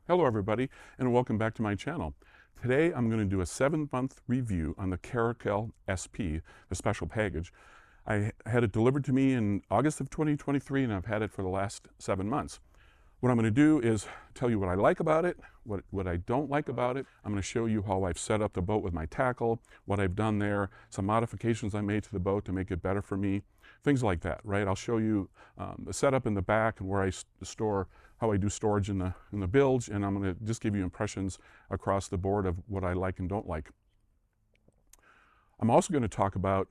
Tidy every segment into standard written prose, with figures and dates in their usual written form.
Hello everybody, and welcome back to my channel. Today I'm going to do a 7-month review on the Caracal SP, the special package. I had it delivered to me in August of 2023 and I've had it for the last 7 months. What I'm going to do is tell you what I like about it, what I don't like about it. I'm going to show you how I've set up the boat with my tackle, what I've done there, some modifications I made to the boat to make it better for me, things like that, right? I'll show you the setup in the back and where I store, how I do storage in the bilge, and I'm going to just give you impressions across the board of what I like and don't like. I'm also going to talk about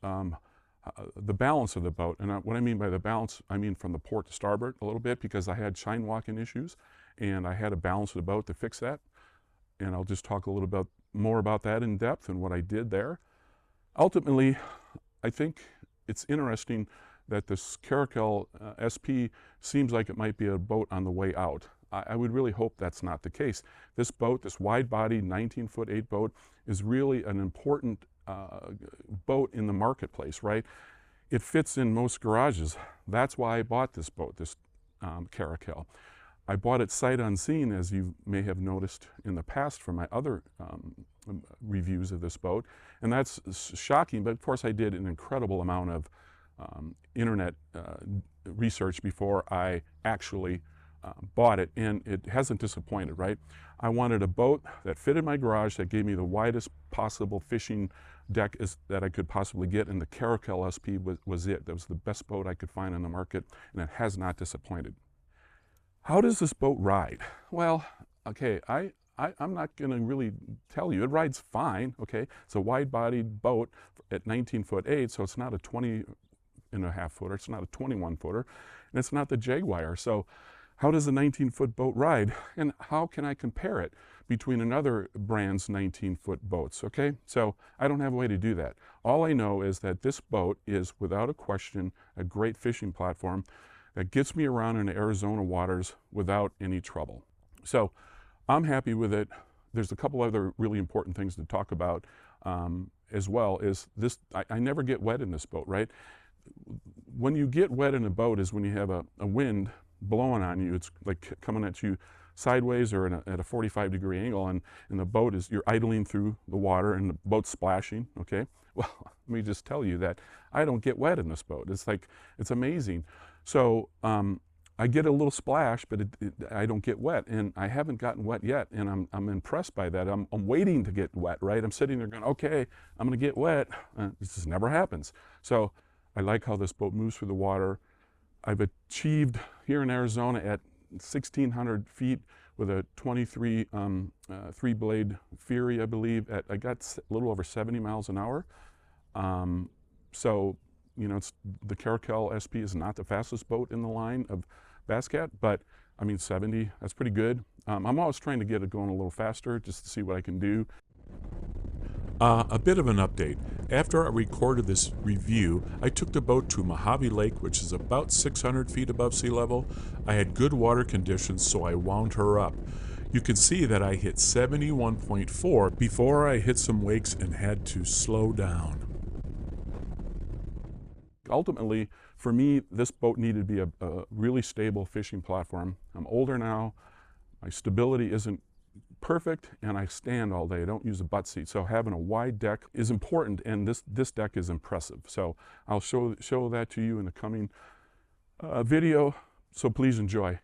the balance of the boat, and what I mean by the balance, I mean from the port to starboard a little bit, because I had chine walking issues and I had to balance the boat to fix that, and I'll just talk a little bit more about that in depth and what I did there. Ultimately, I think it's interesting that this Caracal SP seems like it might be a boat on the way out. I would really hope that's not the case. This boat, this wide-body 19'8" boat, is really an important boat in the marketplace, right? It fits in most garages. That's why I bought this boat, this Caracal. I bought it sight unseen, as you may have noticed in the past from my other reviews of this boat, and that's shocking, but of course I did an incredible amount of internet research before I actually bought it, and it hasn't disappointed, right? I wanted a boat that fitted my garage, that gave me the widest possible fishing deck that I could possibly get, and the Caracal SP was it. That was the best boat I could find on the market, and it has not disappointed. How does this boat ride? Well, okay, I'm not going to really tell you. It rides fine, okay? It's a wide-bodied boat at 19'8", so it's not a 20.5 footer, it's not a 21 footer, and it's not the Jaguar. So how does a 19-foot boat ride, and how can I compare it between another brand's 19-foot boats, okay? So I don't have a way to do that. All I know is that this boat is, without a question, a great fishing platform that gets me around in the Arizona waters without any trouble. So I'm happy with it. There's a couple other really important things to talk about as well. Is this, I never get wet in this boat, right? When you get wet in a boat is when you have a wind blowing on you. It's like coming at you sideways or at a 45-degree angle, and the boat is, you're idling through the water and the boat's splashing, okay? Well, let me just tell you that I don't get wet in this boat. It's like, it's amazing. So I get a little splash, but I don't get wet, and I haven't gotten wet yet, and I'm impressed by that. I'm waiting to get wet, right? I'm sitting there going, okay, I'm going to get wet. This just never happens. So I like how this boat moves through the water. I've achieved here in Arizona at 1,600 feet with a 23 three-blade Fury, I believe. I got a little over 70 miles an hour. So, you know, the Caracal SP is not the fastest boat in the line of Bass Cat, but I mean 70, that's pretty good. I'm always trying to get it going a little faster just to see what I can do. A bit of an update. After I recorded this review, I took the boat to Mojave Lake, which is about 600 feet above sea level. I had good water conditions, so I wound her up. You can see that I hit 71.4 before I hit some wakes and had to slow down. Ultimately, for me, this boat needed to be a really stable fishing platform. I'm older now, my stability isn't perfect, and I stand all day. I don't use a butt seat, so having a wide deck is important, and this deck is impressive. So I'll show that to you in the coming video, so please enjoy.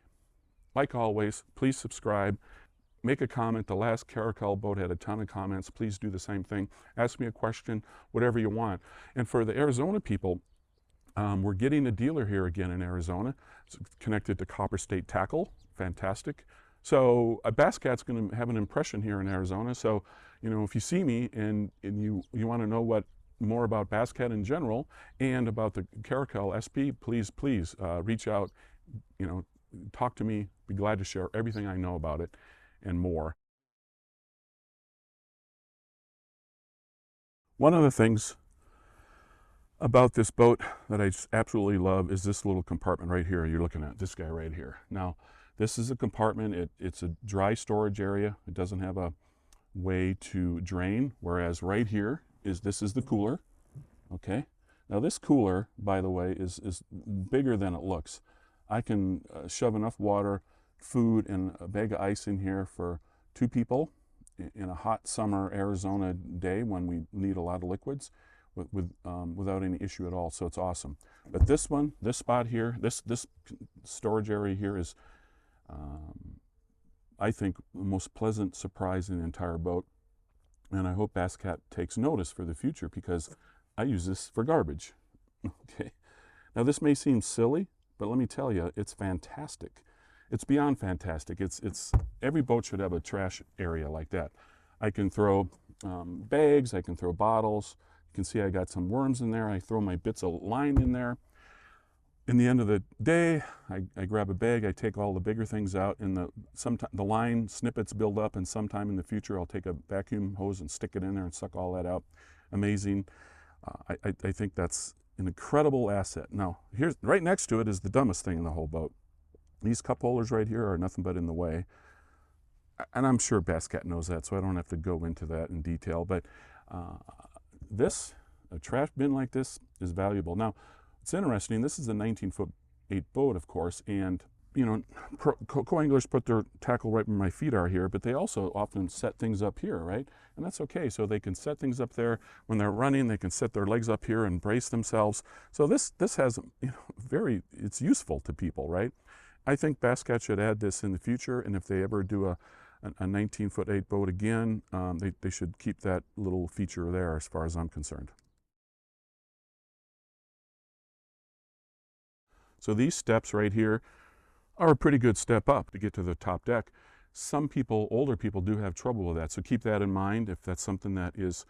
Like always, please subscribe, make a comment. The last Caracal boat had a ton of comments. Please do the same thing. Ask me a question, whatever you want. And for the Arizona people, we're getting a dealer here again in Arizona. It's connected to Copper State Tackle. Fantastic. So a Bass Cat's going to have an impression here in Arizona. So, you know, if you see me and you want to know more about Bass Cat in general and about the Caracal SP, please reach out. You know, talk to me. Be glad to share everything I know about it and more. One of the things about this boat that I just absolutely love is this little compartment right here. You're looking at this guy right here. Now, this is a compartment. It's a dry storage area. It doesn't have a way to drain, whereas right here this is the cooler, okay? Now this cooler, by the way, is bigger than it looks. I can shove enough water food and a bag of ice in here for 2 people in a hot summer Arizona day when we need a lot of liquids without any issue at all. So it's awesome. But this spot here, this storage area here is, I think, the most pleasant surprise in the entire boat. And I hope Bass Cat takes notice for the future, because I use this for garbage. Okay. Now this may seem silly, but let me tell you, it's fantastic. It's beyond fantastic. It's every boat should have a trash area like that. I can throw bags, I can throw bottles. You can see I got some worms in there. I throw my bits of line in there. In the end of the day, I grab a bag, I take all the bigger things out, and the line snippets build up, and sometime in the future I'll take a vacuum hose and stick it in there and suck all that out. Amazing. I think that's an incredible asset. Now, here's right next to it is the dumbest thing in the whole boat. These cup holders right here are nothing but in the way. And I'm sure Bass Cat knows that, so I don't have to go into that in detail. But a trash bin like this is valuable. Now, it's interesting, this is a 19'8" boat, of course, and you know, co-anglers put their tackle right where my feet are here, but they also often set things up here, right? And that's okay. So they can set things up there when they're running. They can set their legs up here and brace themselves. So this has, you know, it's useful to people, right? I think Bass Cat should add this in the future, and if they ever do a 19'8" boat again, they should keep that little feature there, as far as I'm concerned. So these steps right here are a pretty good step up to get to the top deck. Some people, older people, do have trouble with that, so keep that in mind if that's something that is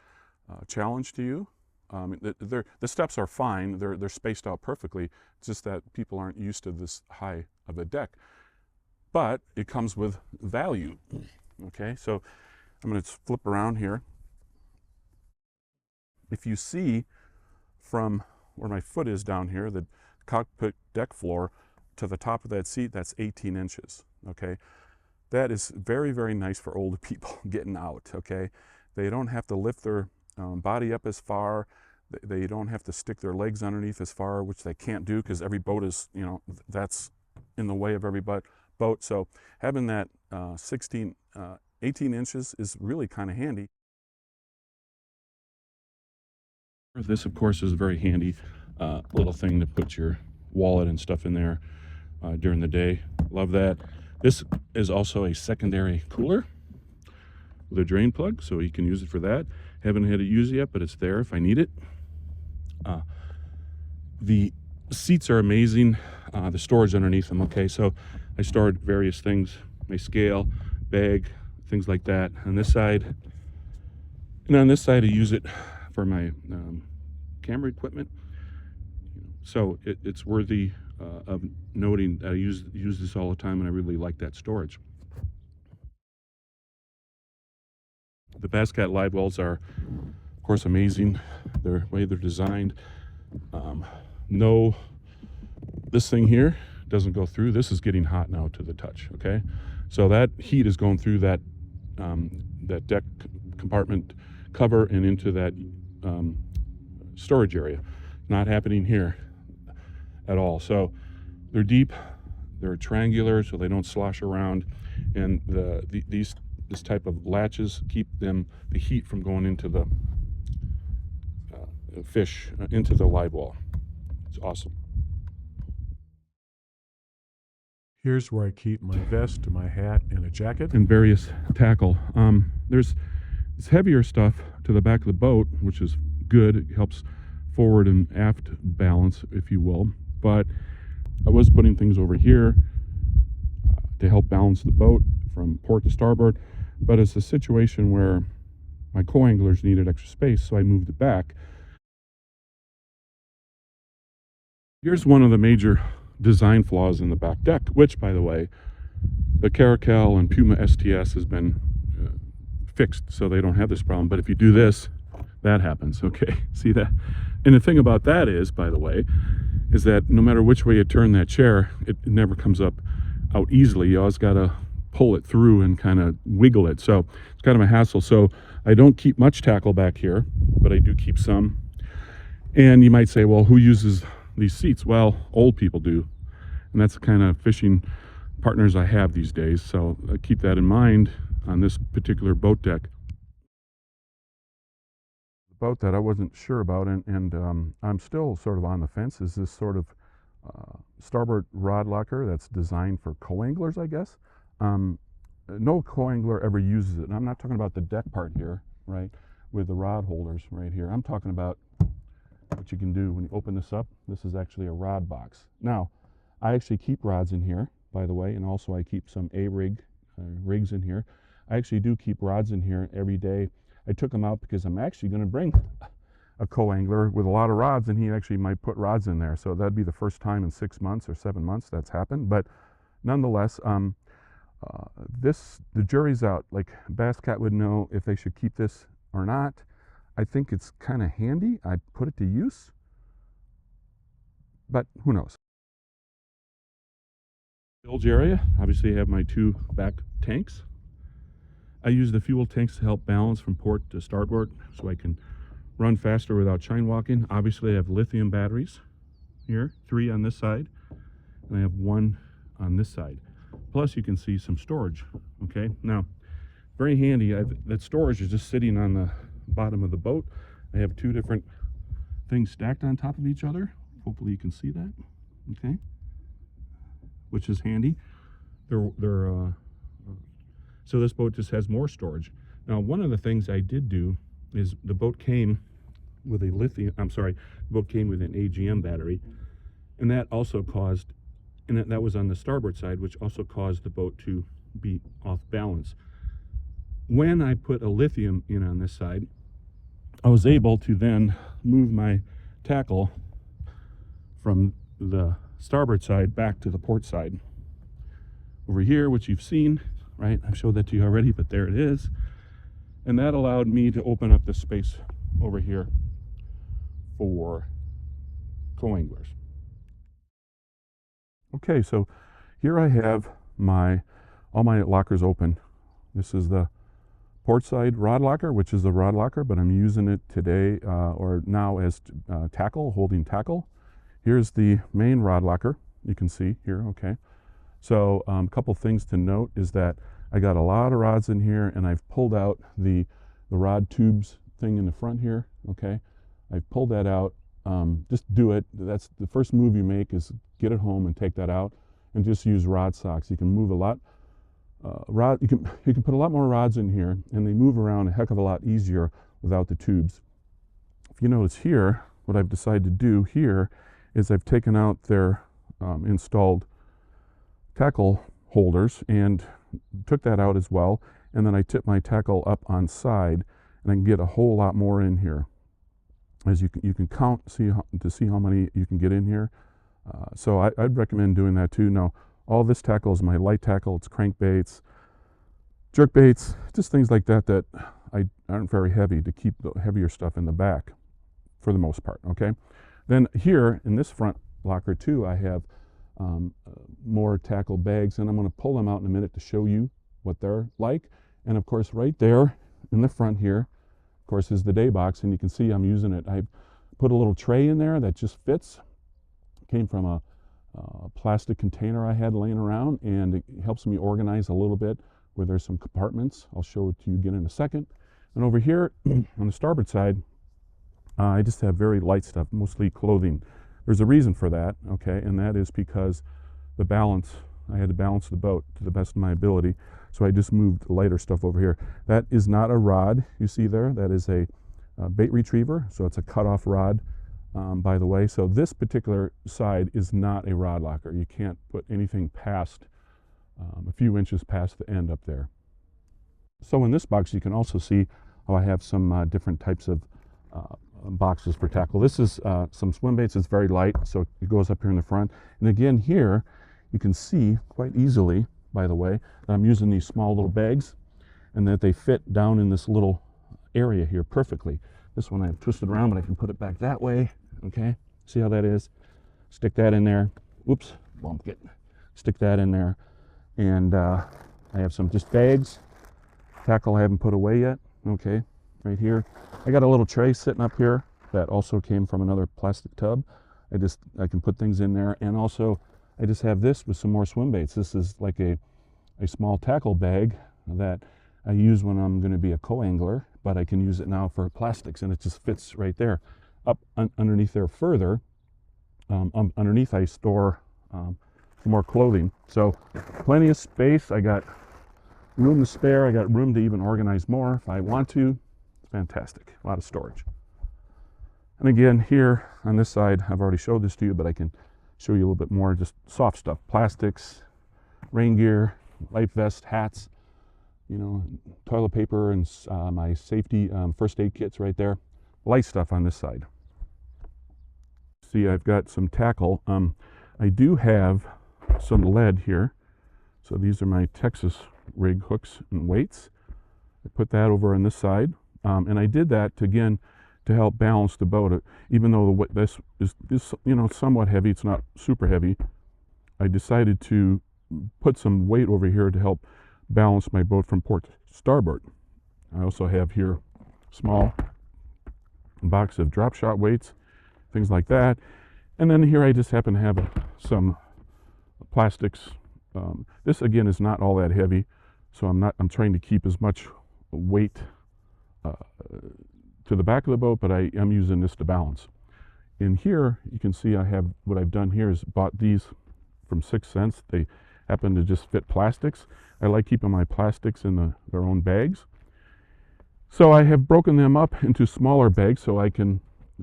a challenge to you. The steps are fine, they're spaced out perfectly, it's just that people aren't used to this high of a deck. But it comes with value, okay? So I'm going to flip around here. If you see from where my foot is down here, the cockpit deck floor, to the top of that seat, that's 18 inches, okay? That is very, very nice for older people getting out, okay? They don't have to lift their body up as far. They don't have to stick their legs underneath as far, which they can't do because every boat is, you know, that's in the way of every boat. So having that 18 inches is really kind of handy. This, of course, is a very handy little thing to put your wallet and stuff in there during the day. Love that. This is also a secondary cooler with a drain plug, so you can use it for that. Haven't had it used yet, but it's there if I need it. The seats are amazing. The storage underneath them, okay, so I stored various things, my scale, bag, things like that on this side. And on this side I use it for my camera equipment. So it's worthy of noting that I use this all the time, and I really like that storage. The Bass Cat live wells are, of course, amazing. The way they're designed. This thing here doesn't go through. This is getting hot now to the touch, okay? So that heat is going through that deck compartment cover and into that storage area. Not happening here at all. So they're deep, they're triangular, so they don't slosh around, and this type of latches keep the heat from going into the fish, into the live well. It's awesome. Here's where I keep my vest, my hat, and a jacket. And various tackle. There's this heavier stuff to the back of the boat, which is good. It helps forward and aft balance, if you will. But I was putting things over here to help balance the boat from port to starboard. But it's a situation where my co-anglers needed extra space, so I moved it back. Here's one of the major design flaws in the back deck, which, by the way, the Caracal and Puma STS has been fixed, so they don't have this problem. But if you do this, that happens, okay? See that? And the thing about that is, by the way, is that no matter which way you turn that chair, it never comes up out easily. You always got to pull it through and kind of wiggle it. So it's kind of a hassle. So I don't keep much tackle back here, but I do keep some. And you might say, well, who uses these seats? Well, old people do. And that's the kind of fishing partners I have these days. So keep that in mind on this particular boat deck. The boat that I wasn't sure about, and I'm still sort of on the fence, is this sort of starboard rod locker that's designed for co-anglers, I guess. No co-angler ever uses it. And I'm not talking about the deck part here, right, with the rod holders right here. I'm talking about what you can do when you open this up. This is actually a rod box. Now, I actually keep rods in here, by the way, and also I keep some rigs in here. I actually do keep rods in here every day. I took them out because I'm actually going to bring a co-angler with a lot of rods, and he actually might put rods in there. So that'd be the first time in 6 months or 7 months that's happened. But nonetheless, the jury's out. Like, Bass Cat would know if they should keep this or not. I think it's kind of handy. I put it to use, but who knows? Bilge area, obviously I have my 2 back tanks. I use the fuel tanks to help balance from port to starboard so I can run faster without chine walking. Obviously I have lithium batteries here, 3 on this side, and I have 1 on this side. Plus you can see some storage. Okay, now very handy. That storage is just sitting on the bottom of the boat. I have 2 different things stacked on top of each other. Hopefully you can see that. Okay, which is handy. So this boat just has more storage. Now, one of the things I did do is the boat came with an AGM battery, and that also caused, and that was on the starboard side, which also caused the boat to be off balance. When I put a lithium in on this side, I was able to then move my tackle from the starboard side back to the port side. Over here, which you've seen, right? I've showed that to you already, but there it is. And that allowed me to open up the space over here for co-anglers. Okay, so here I have all my lockers open. This is the port side rod locker, which is the rod locker, but I'm using it today or now as tackle, holding tackle. Here's the main rod locker, you can see here, okay. So a couple things to note is that I got a lot of rods in here, and I've pulled out the rod tubes thing in the front here, okay. I've pulled that out. Just do it. That's the first move you make, is get it home and take that out, and just use rod socks. You can move a lot. You can put a lot more rods in here, and they move around a heck of a lot easier without the tubes. If you notice here, what I've decided to do here is I've taken out their installed tackle holders and took that out as well, and then I tip my tackle up on side, and I can get a whole lot more in here. As you can count to see how many you can get in here. So I'd recommend doing that too. Now, all this tackle is my light tackle. It's crankbaits, jerk baits, just things like that that aren't very heavy, to keep the heavier stuff in the back for the most part, okay? Then here in this front locker too, I have more tackle bags, and I'm going to pull them out in a minute to show you what they're like. And of course, right there in the front here, of course, is the day box, and you can see I'm using it. I put a little tray in there that just fits. It came from a plastic container I had laying around, and it helps me organize a little bit where there's some compartments. I'll show it to you again in a second. And over here on the starboard side, I just have very light stuff, mostly clothing. There's a reason for that, okay, and that is because the balance, I had to balance the boat to the best of my ability, so I just moved lighter stuff over here. That is not a rod you see there. That is a bait retriever, so it's a cutoff rod, by the way. So this particular side is not a rod locker. You can't put anything past a few inches past the end up there. So in this box you can also see how I have some different types of boxes for tackle. This is some swim baits. It's very light, so it goes up here in the front. And again here you can see quite easily, by the way, that I'm using these small little bags, and that they fit down in this little area here perfectly. This one I have twisted around, but I can put it back that way, okay? See how that is? Stick that in there. Whoops, bumped it. Stick that in there. And I have some just bags. Tackle I haven't put away yet, okay, right here. I got a little tray sitting up here that also came from another plastic tub. I can put things in there, and also I just have this with some more swim baits. This is like a small tackle bag that I use when I'm going to be a co-angler, but I can use it now for plastics, and it just fits right there. Up underneath there further, underneath I store some more clothing. So plenty of space. I got room to spare. I got room to even organize more if I want to. It's fantastic. A lot of storage. And again, here on this side, I've already showed this to you, but I can show you a little bit more, just soft stuff, plastics, rain gear, life vest, hats, you know, toilet paper, and my safety first aid kits right there. Light stuff on this side. See, I've got some tackle. I do have some lead here. So these are my Texas rig hooks and weights. I put that over on this side. And I did that to, again, to help balance the boat. Even though this is you know, somewhat heavy, it's not super heavy, I decided to put some weight over here to help balance my boat from port to starboard. I also have here a small box of drop shot weights, things like that. And then here I just happen to have some plastics. This again is not all that heavy, so I'm trying to keep as much weight to the back of the boat, but I am using this to balance. In here, you can see I have, what I've done here is bought these from 6 cents. They happen to just fit plastics. I like keeping my plastics in their own bags. So I have broken them up into smaller bags so I can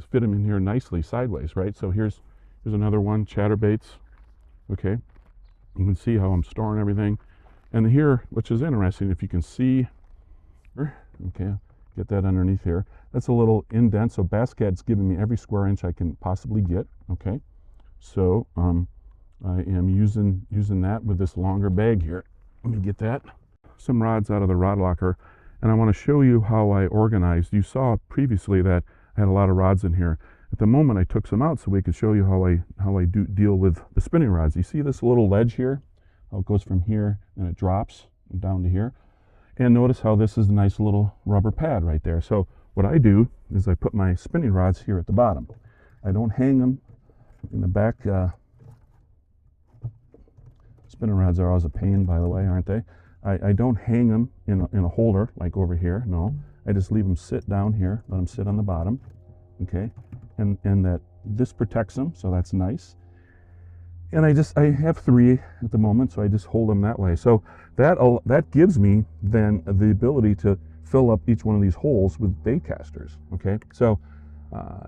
fit them in here nicely sideways, right? So here's another one, chatterbaits. Okay, you can see how I'm storing everything. And here, which is interesting, if you can see, okay, get that underneath here. That's a little indent, so Bass Cat's giving me every square inch I can possibly get. Okay, so I am using that with this longer bag here. Let me get that. Some rods out of the rod locker, and I want to show you how I organized. You saw previously that I had a lot of rods in here. At the moment I took some out so we could show you how I deal with the spinning rods. You see this little ledge here? How it goes from here and it drops down to here. And notice how this is a nice little rubber pad right there. So what I do is I put my spinning rods here at the bottom. I don't hang them in the back. Spinning rods are always a pain, by the way, aren't they? I don't hang them in a holder like over here. No, I just leave them sit down here. Let them sit on the bottom. Okay, and this protects them, so that's nice. And I have 3 at the moment, so I just hold them that way. So that gives me then the ability to fill up each one of these holes with bait casters. Okay, so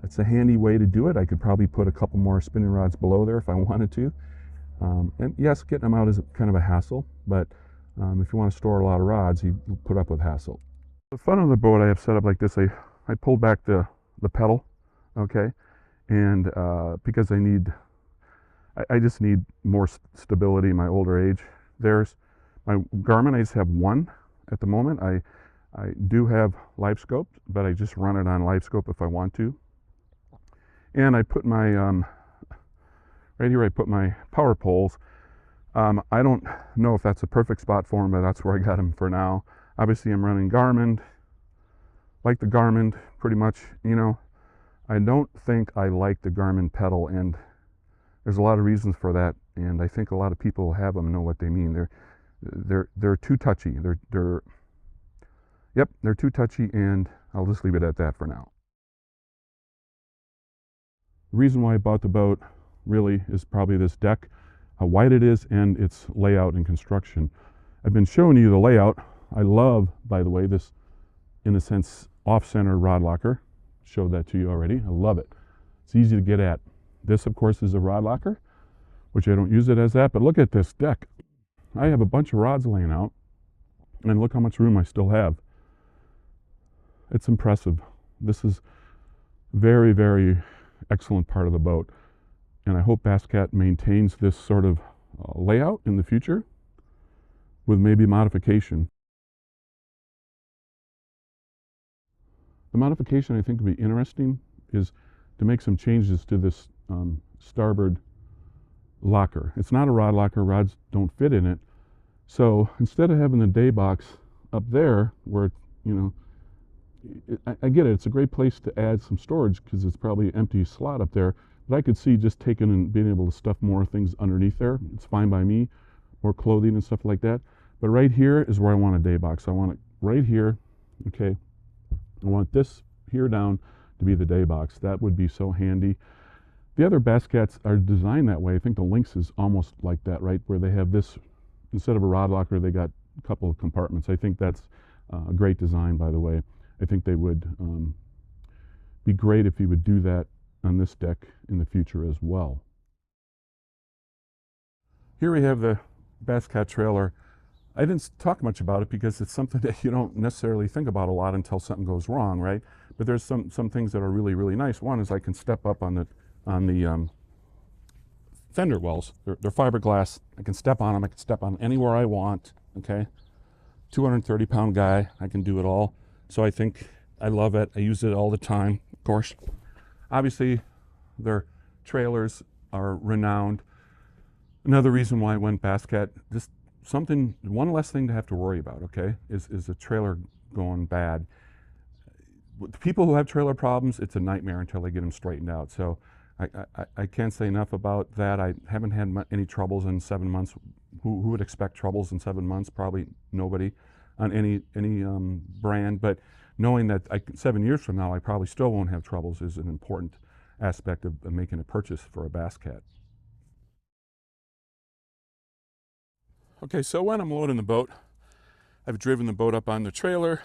it's a handy way to do it. I could probably put a couple more spinning rods below there if I wanted to. And yes, getting them out is kind of a hassle, but if you want to store a lot of rods, you put up with hassle. The front of the boat I have set up like this. I pulled back the pedal, okay, and because I just need more stability in my older age. There's my Garmin. I just have one at the moment. I do have live scope, but I just run it on live scope if I want to. And I put my right here. I put my power poles. I don't know if that's a perfect spot for them, but that's where I got them for now. Obviously, I'm running Garmin. Like the Garmin, pretty much. You know, I don't think I like the Garmin pedal, and there's a lot of reasons for that, and I think a lot of people who have them know what they mean. They're too touchy. They're too touchy, and I'll just leave it at that for now. The reason why I bought the boat really is probably this deck, how wide it is, and its layout and construction. I've been showing you the layout. I love, by the way, this, in a sense, off-center rod locker. Showed that to you already. I love it. It's easy to get at. This, of course, is a rod locker, which I don't use it as that, but look at this deck. I have a bunch of rods laying out, and look how much room I still have. It's impressive. This is very, very excellent part of the boat, and I hope Bass Cat maintains this sort of layout in the future with maybe modification. The modification I think would be interesting is to make some changes to this starboard locker. It's not a rod locker. Rods don't fit in it. So instead of having the day box up there where, you know, I get it. It's a great place to add some storage because it's probably an empty slot up there. But I could see just taking and being able to stuff more things underneath there. It's fine by me, more clothing and stuff like that. But right here is where I want a day box. I want it right here, okay? I want this here down to be the day box. That would be so handy. The other bass cats are designed that way. I think the Lynx is almost like that, right? Where they have this, instead of a rod locker, they got a couple of compartments. I think that's a great design, by the way. I think they would be great if you would do that on this deck in the future as well. Here we have the Bass Cat trailer. I didn't talk much about it because it's something that you don't necessarily think about a lot until something goes wrong, right? But there's some things that are really, really nice. One is I can step up on the fender wells. They're fiberglass. I can step on them. I can step on anywhere I want, okay? 230-pound guy. I can do it all. So I think I love it. I use it all the time, of course. Obviously, their trailers are renowned. Another reason why I went Bass Cat, just one less thing to have to worry about, okay, is a trailer going bad. With people who have trailer problems, it's a nightmare until they get them straightened out. So I can't say enough about that. I haven't had any troubles in 7 months. Who would expect troubles in 7 months? Probably nobody on any brand. But knowing that 7 years from now I probably still won't have troubles is an important aspect of making a purchase for a Bass Cat. Okay, so when I'm loading the boat, I've driven the boat up on the trailer.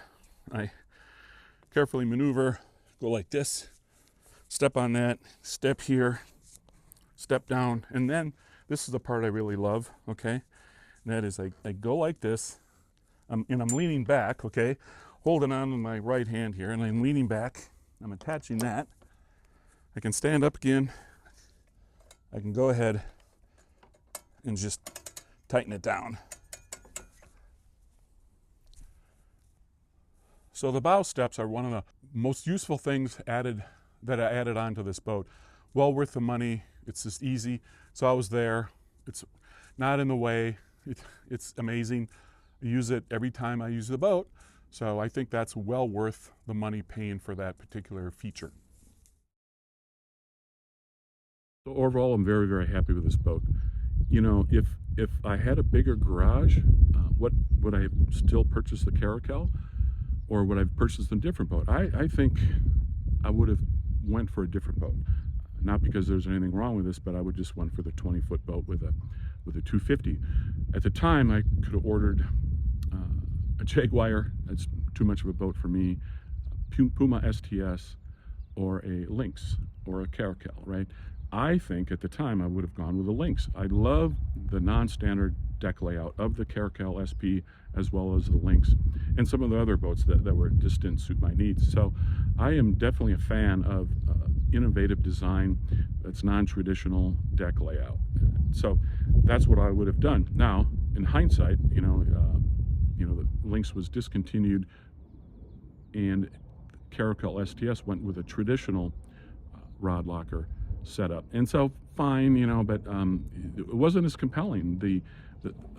I carefully maneuver, go like this, step on that, step here, step down, and then this is the part I really love, okay? And that is I go like this, and I'm leaning back, okay? Holding on with my right hand here, and I'm leaning back. I'm attaching that. I can stand up again. I can go ahead and just tighten it down. So the bow steps are one of the most useful things that I added onto this boat. Well worth the money. It's just easy. So I was there. It's not in the way. It's amazing. I use it every time I use the boat. So I think that's well worth the money paying for that particular feature. So overall, I'm very, very happy with this boat. You know, if I had a bigger garage, would I still purchase the Caracal, or would I have purchased a different boat? I think I would have went for a different boat. Not because there's anything wrong with this, but I would just went for the 20-foot boat with a 250. At the time, I could have ordered a Jaguar. That's too much of a boat for me. Puma STS, or a Lynx, or a Caracal, right? I think at the time I would have gone with a Lynx. I love the non-standard deck layout of the Caracal SP as well as the Lynx and some of the other boats that just didn't suit my needs. So I am definitely a fan of innovative design that's non-traditional deck layout. So that's what I would have done. Now, in hindsight, the Lynx was discontinued and Caracal STS went with a traditional rod locker setup, and so fine, but it wasn't as compelling.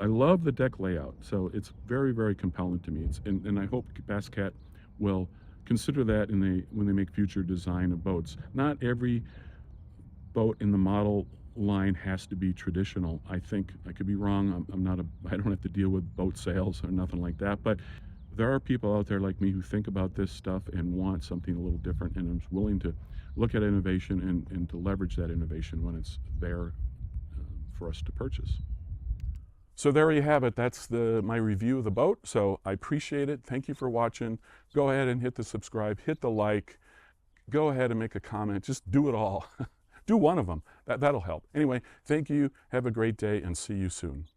I love the deck layout, so it's very, very compelling to me. And I hope Bass Cat will consider that when they make future design of boats. Not every boat in the model line has to be traditional. I think I could be wrong. I don't have to deal with boat sales or nothing like that, but there are people out there like me who think about this stuff and want something a little different, and I'm willing to look at innovation and to leverage that innovation when it's there for us to purchase. So there you have it. That's my review of the boat. So I appreciate it. Thank you for watching. Go ahead and hit the subscribe, hit the like, go ahead and make a comment. Just do it all. Do one of them. That'll help. Anyway, thank you. Have a great day and see you soon.